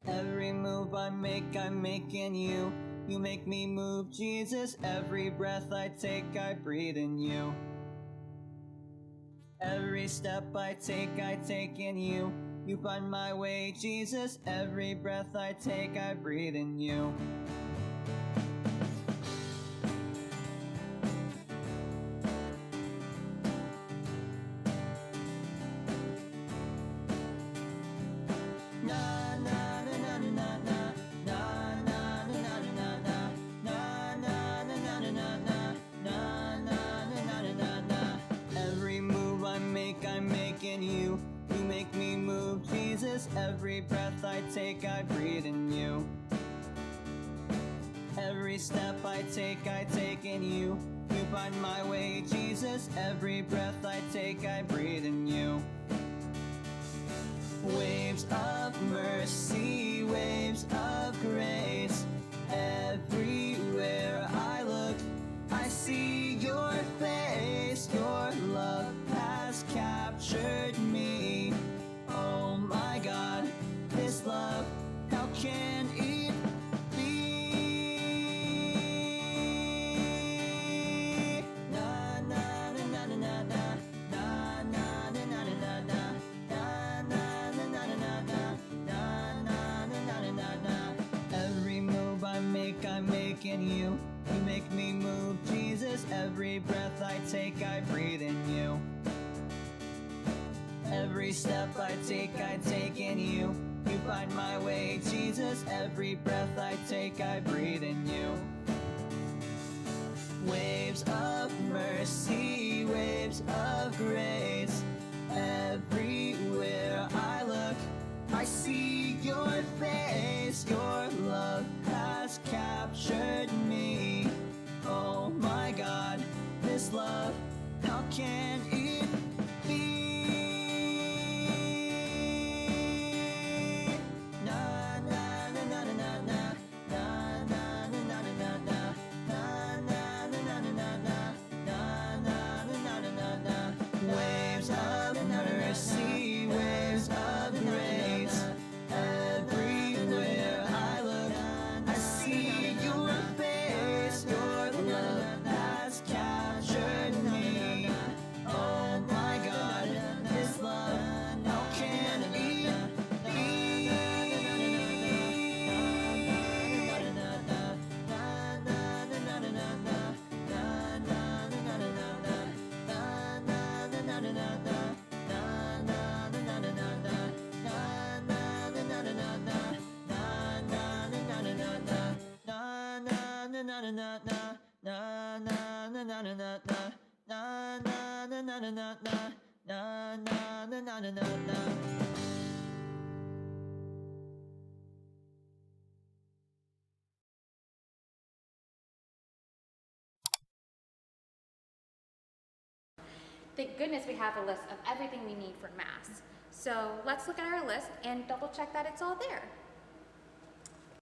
Every move I make, I'm making you. You make me move, Jesus. Every breath I take, I breathe in you. Every step I take in you. You find my way, Jesus. Every breath I take, I breathe in you. Every breath I take, I breathe in you. Every step I take in you. You find my way, Jesus. Every breath I take, I breathe in you. Waves of mercy, waves of grace. Everywhere I look, I see your face. Your love has captured me. Oh my God, this love, how can it be? Na na na na na na na na na na na na. Every move I make, I'm making you. You make me move, Jesus. Every breath I take, I breathe in you. Every step I take in you. You find my way, Jesus. Every breath I take, I breathe in you. Waves of mercy, waves of grace. Everywhere I look, I see your face. Your love has captured me. Oh my God, this love, how can it be? Waves of mercy, waves of grace. Everywhere I look, I see your face. Your love has captured me. Oh my God, this love, how can it be? Thank goodness we have a list of everything we need for Mass. So let's look at our list and double check that it's all there.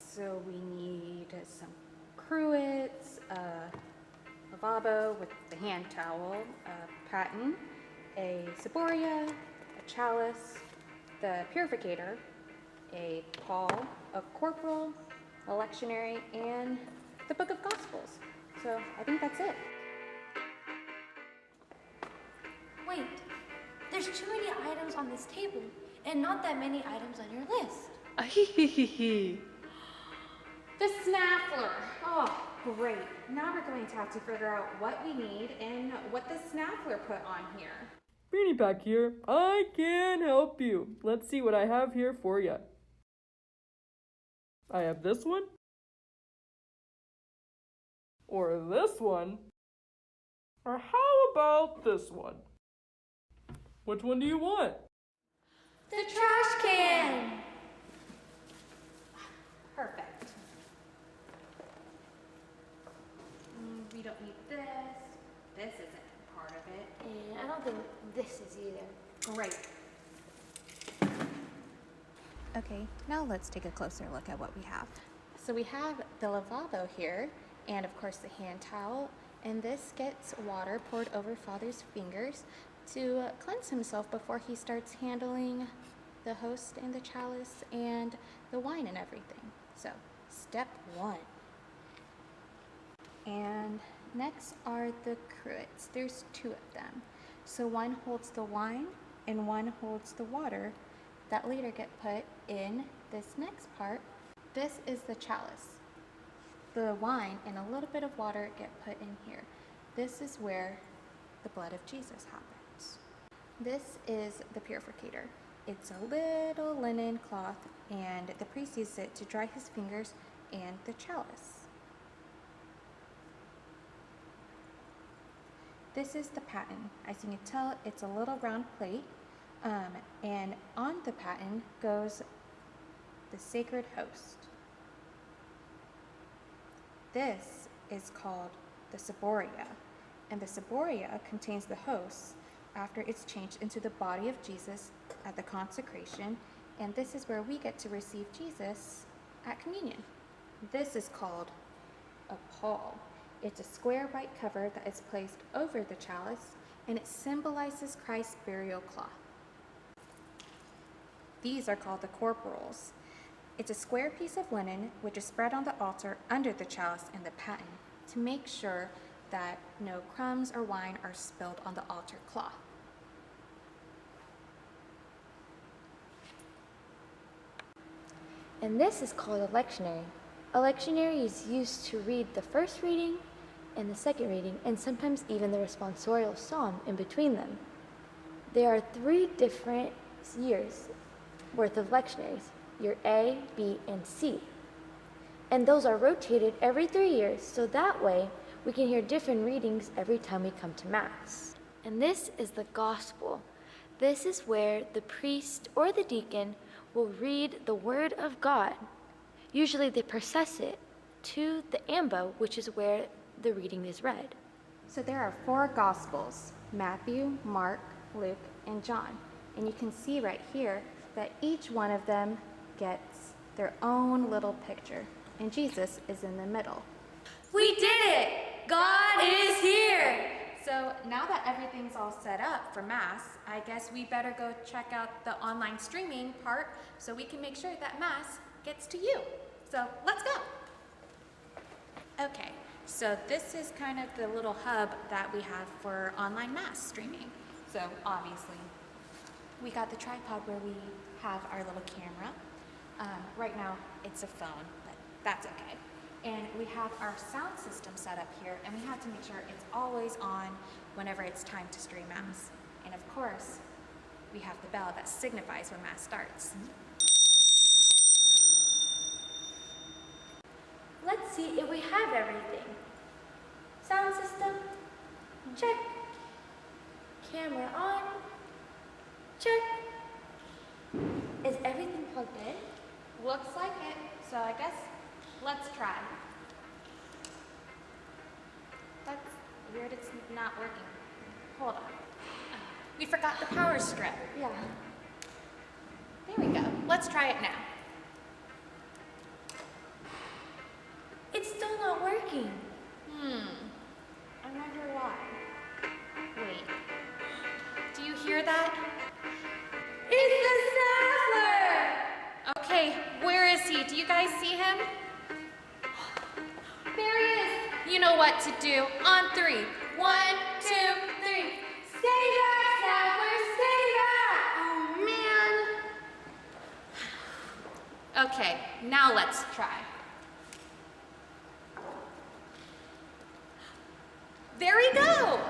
So we need some cruets, a lavabo with the hand towel, a paten, a ciboria, a chalice, the purificator, a pall, a corporal, a lectionary, and the Book of Gospels. So I think that's it. Wait, there's too many items on this table and not that many items on your list. The snaffler. Oh, great. Now we're going to have to figure out what we need and what the snaffler put on here. Beanie Pack here. I can help you. Let's see what I have here for you. I have this one. Or this one. Or how about this one? Which one do you want? The trash can! Perfect. We don't need this. This isn't part of it. And I don't think this is either. Great. Okay, now let's take a closer look at what we have. So we have the lavabo here, and of course the hand towel, and this gets water poured over Father's fingers to cleanse himself before he starts handling the host and the chalice and the wine and everything. So, step 1. And next are the cruets. There's 2 of them. So one holds the wine and one holds the water that later get put in this next part. This is the chalice. The wine and a little bit of water get put in here. This is where the blood of Jesus happens. This is the purificator. It's a little linen cloth, and the priest uses it to dry his fingers and the chalice. This is the paten. As you can tell, it's a little round plate, and on the paten goes the sacred host. This is called the ciboria, and the ciboria contains the host after it's changed into the body of Jesus at the consecration, and this is where we get to receive Jesus at communion. This is called a pall. It's a square white cover that is placed over the chalice, and it symbolizes Christ's burial cloth. These are called the corporals. It's a square piece of linen which is spread on the altar under the chalice and the paten to make sure that no crumbs or wine are spilled on the altar cloth. And this is called a lectionary. A lectionary is used to read the first reading and the second reading, and sometimes even the responsorial psalm in between them. There are 3 different years worth of lectionaries, year A, B, and C. And those are rotated every 3 years, so that way we can hear different readings every time we come to Mass. And this is the gospel. This is where the priest or the deacon will read the word of God. Usually they process it to the ambo, which is where the reading is read. So there are 4 Gospels, Matthew, Mark, Luke, and John. And you can see right here that each one of them gets their own little picture, and Jesus is in the middle. We did it! God is here! So now that everything's all set up for Mass, I guess we better go check out the online streaming part so we can make sure that Mass gets to you. So let's go. Okay, so this is kind of the little hub that we have for online Mass streaming. So obviously, we got the tripod where we have our little camera. Right now, it's a phone, but that's okay. And we have our sound system set up here, and we have to make sure it's always on whenever it's time to stream Mass. And of course, we have the bell that signifies when Mass starts. Let's see if we have everything. Sound system, check. Camera on, check. Is everything plugged in? Looks like it, so I guess let's try. That's weird, it's not working. Hold on. We forgot the power strip. Yeah. There we go. Let's try it now. It's still not working. I wonder why. Wait. Do you hear that? It's the Saffler! Okay, where is he? Do you guys see him? There he is. You know what to do. On 3. 1, 2, 3. Stay back, Saffler! Stay back! Oh, man. Okay, now let's try. There we go!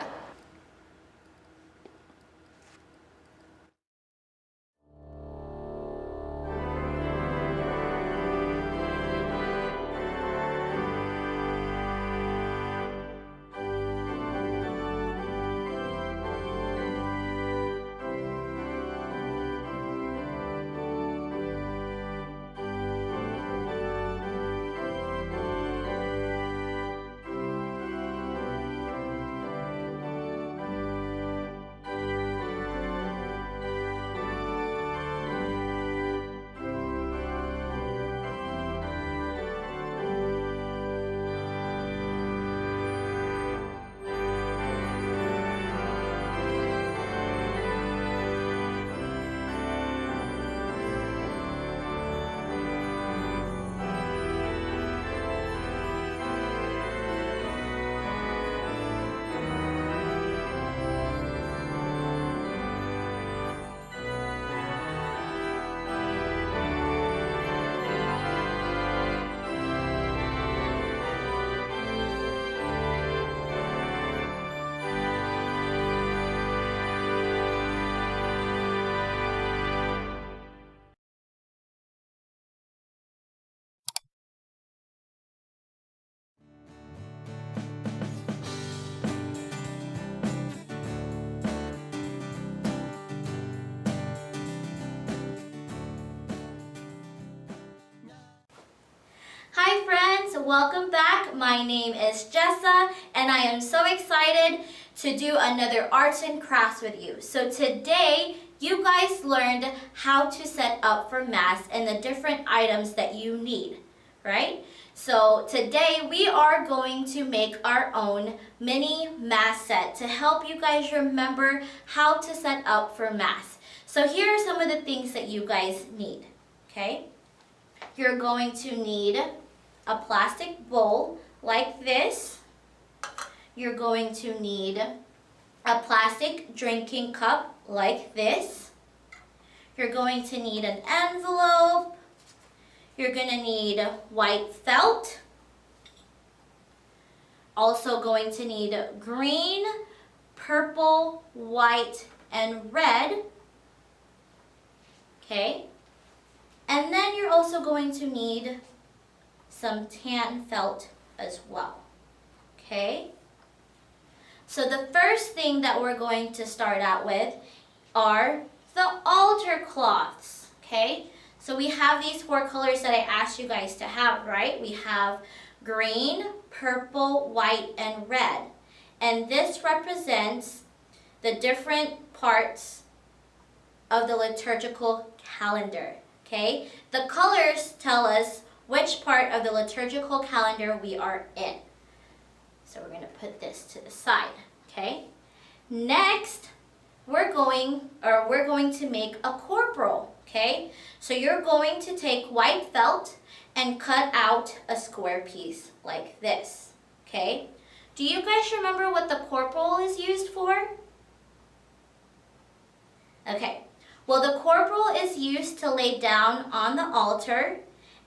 welcome back. My name is Jessa, and I am so excited to do another arts and crafts with you. So today, you guys learned how to set up for Mass and the different items that you need, right? So today, we are going to make our own mini Mass set to help you guys remember how to set up for Mass. So here are some of the things that you guys need, okay? You're going to need a plastic bowl like this. You're going to need a plastic drinking cup like this. You're going to need an envelope. You're going to need white felt. Also going to need green, purple, white, and red. Okay? And then you're also going to need some tan felt as well. Okay? So the first thing that we're going to start out with are the altar cloths. Okay? So we have these 4 colors that I asked you guys to have, right? We have green, purple, white, and red. And this represents the different parts of the liturgical calendar. Okay? The colors tell us which part of the liturgical calendar we are in. So we're going to put this to the side. Okay? Next, we're going to make a corporal. Okay? So you're going to take white felt and cut out a square piece like this. Okay? Do you guys remember what the corporal is used for? Okay. Well, the corporal is used to lay down on the altar,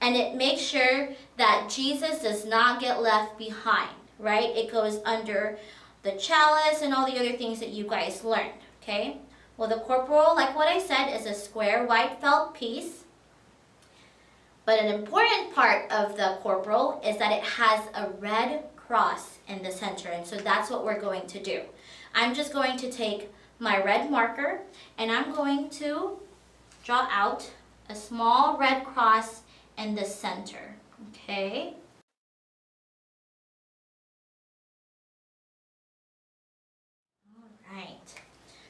and it makes sure that Jesus does not get left behind, right? It goes under the chalice and all the other things that you guys learned, okay? Well, the corporal, like what I said, is a square white felt piece. But an important part of the corporal is that it has a red cross in the center, and so that's what we're going to do. I'm just going to take my red marker, and I'm going to draw out a small red cross in the center, okay? All right,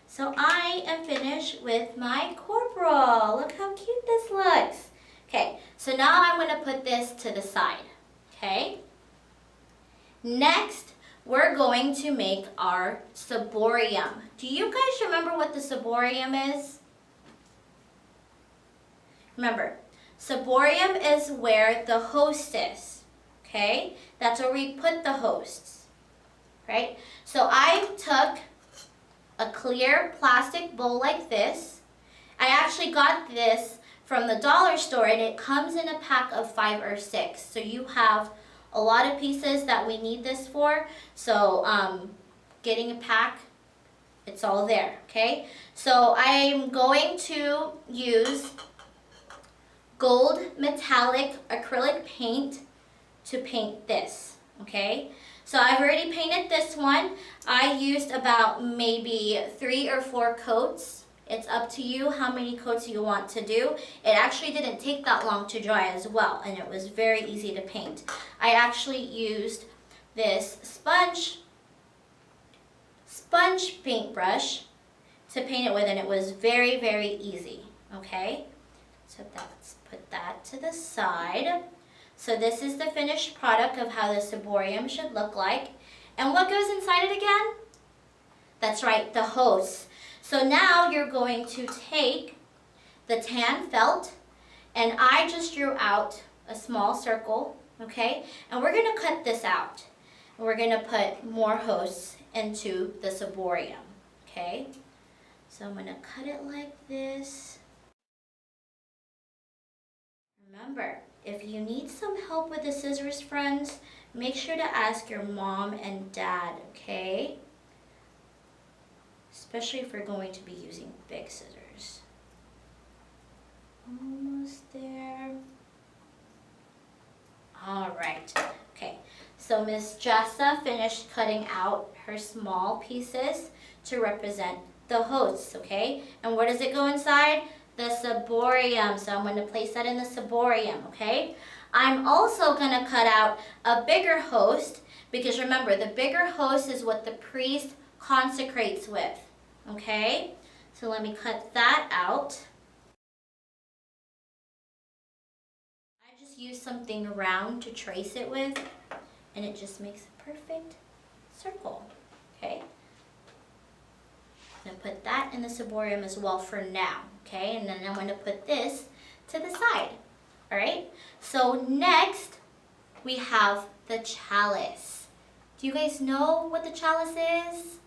so I am finished with my corporal. Look how cute this looks. Okay, so now I'm gonna put this to the side, okay? Next, we're going to make our ciborium. Do you guys remember what the ciborium is? Remember, ciborium is where the host is, okay? That's where we put the hosts, right? So I took a clear plastic bowl like this. I actually got this from the dollar store, and it comes in a pack of 5 or 6. So you have a lot of pieces that we need this for. So getting a pack, it's all there, okay? So I'm going to use gold metallic acrylic paint to paint this, okay? So I've already painted this one. I used about maybe 3 or 4 coats. It's up to you how many coats you want to do. It actually didn't take that long to dry as well, and it was very easy to paint. I actually used this sponge paintbrush to paint it with, and it was very, very easy, okay? So let's put that to the side. So this is the finished product of how the ciborium should look like. And what goes inside it again? That's right, the host. So now you're going to take the tan felt, and I just drew out a small circle, okay? And we're gonna cut this out. And we're gonna put more hosts into the ciborium, okay? So I'm gonna cut it like this. Remember, if you need some help with the scissors, friends, make sure to ask your mom and dad, okay? Especially if we're going to be using big scissors. Almost there. All right, okay. So Miss Jessa finished cutting out her small pieces to represent the hosts, okay? And where does it go inside? The ciborium. So I'm going to place that in the ciborium, okay? I'm also going to cut out a bigger host, because remember, the bigger host is what the priest consecrates with. Okay? So let me cut that out. I just use something round to trace it with, and it just makes a perfect circle. Okay? I'm going to put that in the ciborium as well for now. Okay? And then I'm going to put this to the side. All right? So next, we have the chalice. Do you guys know what the chalice is?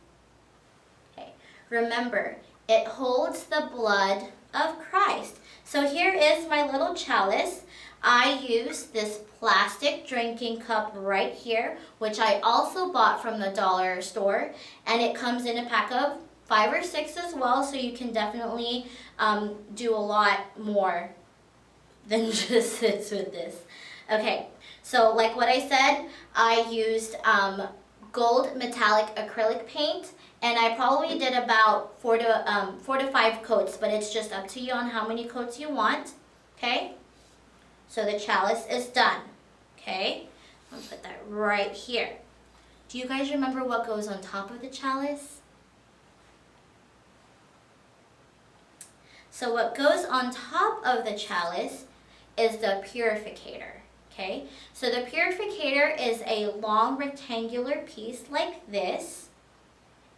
Okay. Remember, it holds the blood of Christ. So here is my little chalice. I use this plastic drinking cup right here, which I also bought from the dollar store, and it comes in a pack of 5 or 6 as well, so you can definitely do a lot more than just this with this. Okay, so like what I said, I used gold metallic acrylic paint, and I probably did about 4 to 5 coats, but it's just up to you on how many coats you want. Okay, so the chalice is done. Okay, I'll put that right here. Do you guys remember what goes on top of the chalice? So what goes on top of the chalice is the purificator. Okay, so the purificator is a long rectangular piece like this,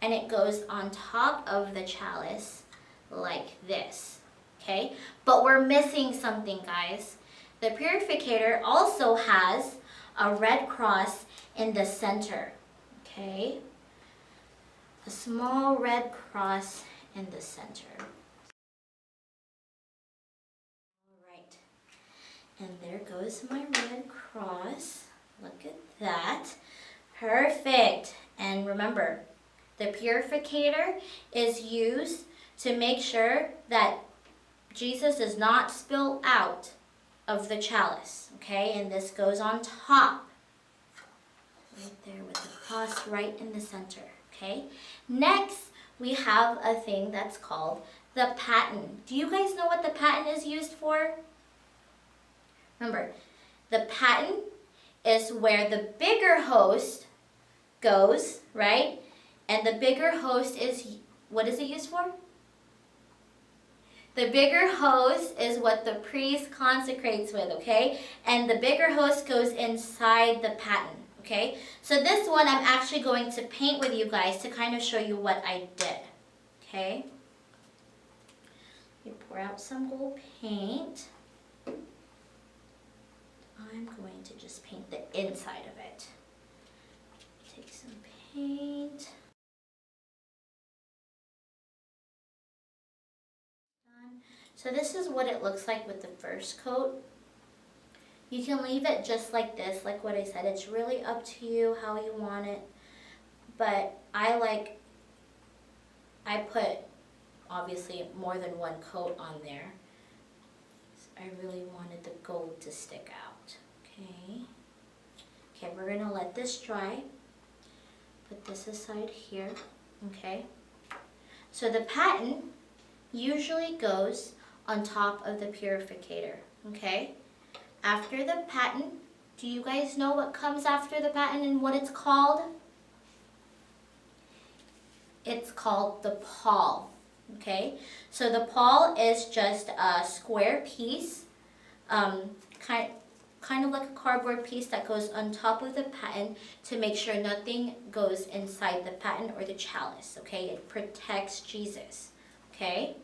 and it goes on top of the chalice like this. Okay, but we're missing something, guys. The purificator also has a red cross in the center. Okay, a small red cross in the center. And there goes my red cross. Look at that. Perfect. And remember, the purificator is used to make sure that Jesus does not spill out of the chalice. Okay, and this goes on top. Right there with the cross right in the center. Okay, next we have a thing that's called the paten. Do you guys know what the paten is used for? Remember, the paten is where the bigger host goes, right? And the bigger host is, what is it used for? The bigger host is what the priest consecrates with, okay? And the bigger host goes inside the paten, okay? So this one I'm actually going to paint with you guys to kind of show you what I did, okay? You pour out some gold paint. I'm going to just paint the inside of it. Take some paint. Done. So this is what it looks like with the first coat. You can leave it just like this, like what I said. It's really up to you how you want it. But I put obviously more than one coat on there. I really wanted the gold to stick out. Okay. Okay, we're gonna let this dry. Put this aside here. Okay. So the paten usually goes on top of the purificator. Okay. After the paten, do you guys know what comes after the paten and what it's called? It's called the pall. Okay, so the pall is just a square piece, kind of like a cardboard piece that goes on top of the paten to make sure nothing goes inside the paten or the chalice. Okay, it protects Jesus. Okay,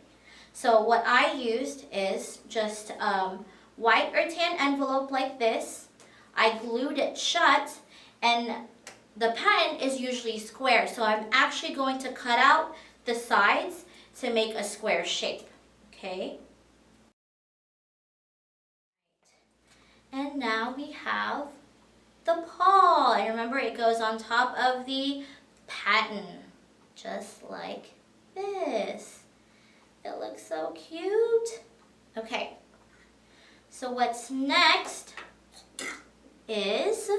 so what I used is just white or tan envelope like this. I glued it shut, and the paten is usually square, so I'm actually going to cut out the sides to make a square shape, okay? And now we have the pall. And remember, it goes on top of the paten, just like this. It looks so cute. Okay, so what's next is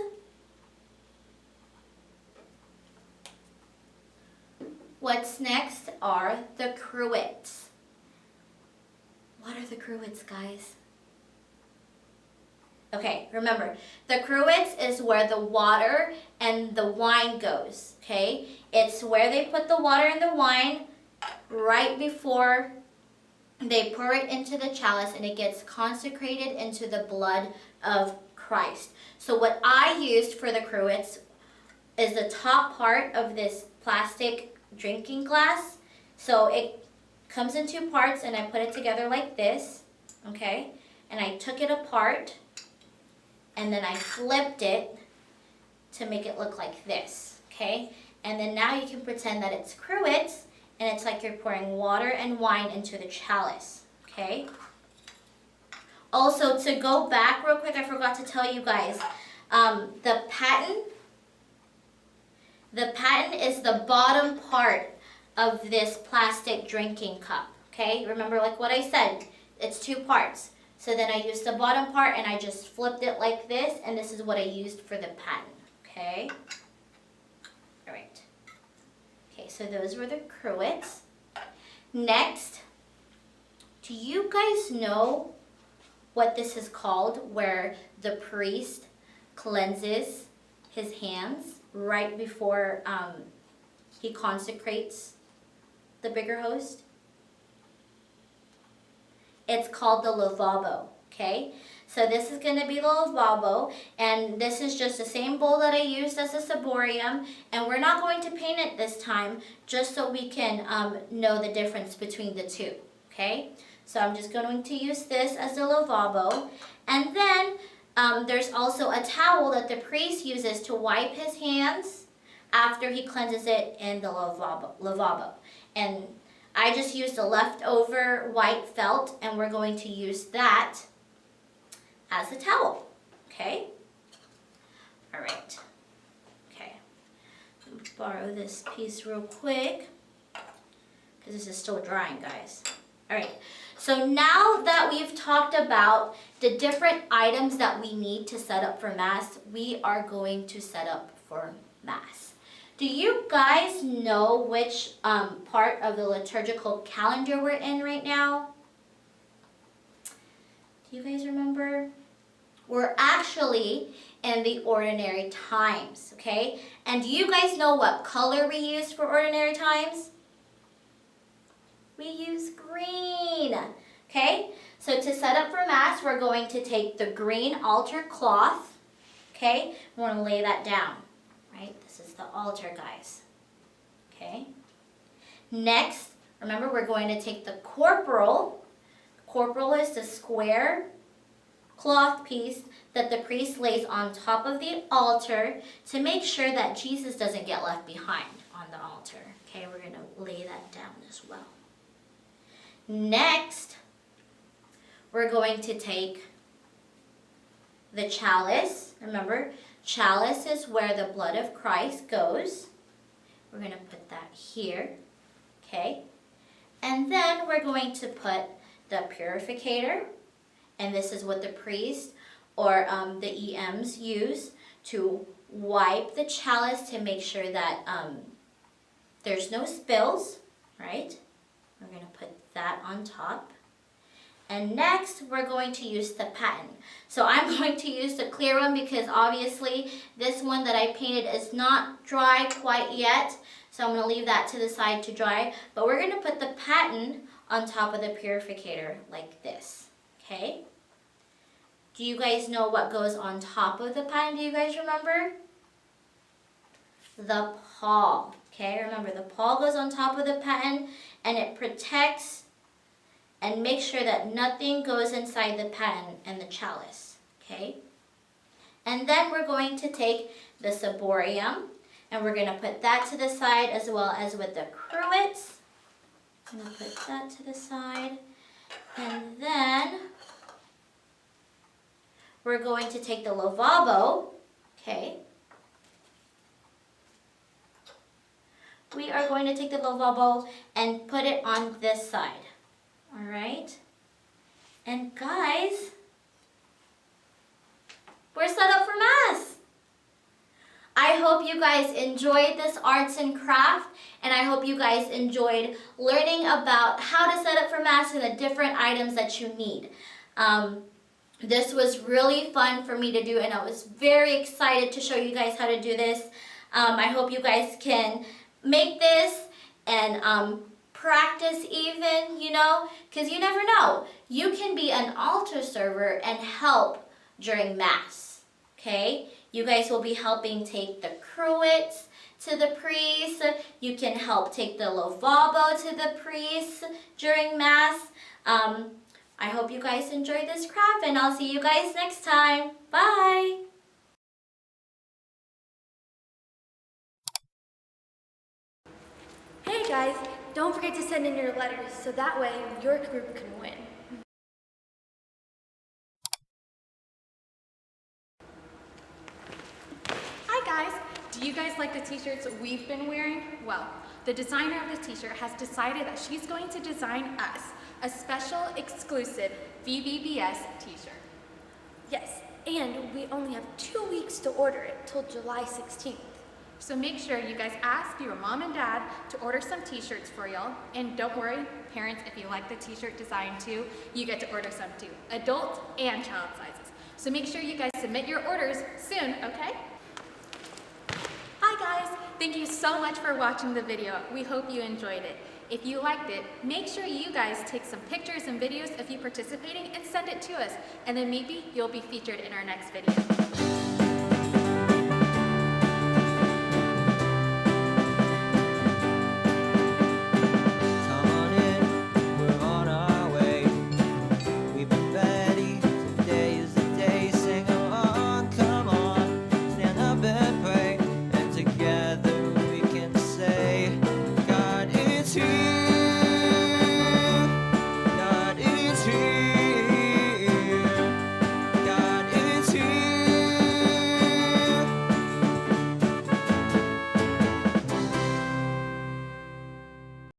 are the cruets. What are the cruets, guys? Okay, remember, the cruets is where the water and the wine goes, okay? It's where they put the water and the wine right before they pour it into the chalice and it gets consecrated into the blood of Christ. So what I used for the cruets is the top part of this plastic drinking glass. So it comes in two parts and I put it together like this, okay? And I took it apart and then I flipped it to make it look like this, okay? And then now you can pretend that it's cruets and it's like you're pouring water and wine into the chalice, okay? Also, to go back real quick, I forgot to tell you guys, the paten is the bottom part of this plastic drinking cup, okay? Remember, like what I said, it's two parts. So then I used the bottom part and I just flipped it like this, and this is what I used for the paten, okay? All right. Okay, so those were the cruets. Next, do you guys know what this is called, where the priest cleanses his hands right before he consecrates the bigger host? It's called the lavabo, okay? So this is going to be the lavabo, and this is just the same bowl that I used as a ciborium, and we're not going to paint it this time, just so we can know the difference between the two, okay? So I'm just going to use this as the lavabo, and then there's also a towel that the priest uses to wipe his hands after he cleanses it in the lavabo. And I just used a leftover white felt, and we're going to use that as a towel, okay? All right, okay. Borrow this piece real quick, because this is still drying, guys. All right, so now that we've talked about the different items that we need to set up for Mass, we are going to set up for Mass. Do you guys know which part of the liturgical calendar we're in right now? Do you guys remember? We're actually in the ordinary times, okay? And do you guys know what color we use for ordinary times? We use green, okay? So to set up for Mass, we're going to take the green altar cloth, okay? We're going to lay that down, right? This is the altar, guys, okay? Next, remember, we're going to take the corporal. Corporal is the square cloth piece that the priest lays on top of the altar to make sure that Jesus doesn't get left behind on the altar. Okay, we're going to lay that down as well. Next, we're going to take the chalice. Remember, chalice is where the blood of Christ goes. We're going to put that here, okay? And then we're going to put the purificator, and this is what the priest or the EMs use to wipe the chalice to make sure that there's no spills, right? We're going to put that on top. And next, we're going to use the paten. So I'm going to use the clear one because obviously this one that I painted is not dry quite yet. So I'm going to leave that to the side to dry. But we're going to put the paten on top of the purificator like this, okay? Do you guys know what goes on top of the paten? Do you guys remember? The pall, okay? Remember, the pall goes on top of the paten and it protects and make sure that nothing goes inside the paten and the chalice, okay? And then we're going to take the ciborium and we're going to put that to the side as well as with the cruets. I'm going to put that to the side. And then we're going to take the lavabo, okay? We are going to take the lavabo and put it on this side. All right, and guys, we're set up for Mass. I hope you guys enjoyed this arts and craft, and I hope you guys enjoyed learning about how to set up for Mass and the different items that you need. This was really fun for me to do, and I was very excited to show you guys how to do this. I hope you guys can make this and practice even, you know, because you never know. You can be an altar server and help during Mass, okay? You guys will be helping take the cruets to the priest. You can help take the lavabo to the priest during Mass. I hope you guys enjoyed this craft, and I'll see you guys next time. Bye! Hey guys, don't forget to send in your letters so that way your group can win. Hi guys, do you guys like the t-shirts we've been wearing? Well, the designer of the t-shirt has decided that she's going to design us a special exclusive VVBS t-shirt. Yes, and we only have 2 weeks to order it till July 16th. So make sure you guys ask your mom and dad to order some t-shirts for y'all. And don't worry, parents, if you like the t-shirt design too, you get to order some too, adult and child sizes. So make sure you guys submit your orders soon, okay? Hi guys, thank you so much for watching the video. We hope you enjoyed it. If you liked it, make sure you guys take some pictures and videos of you participating and send it to us. And then maybe you'll be featured in our next video.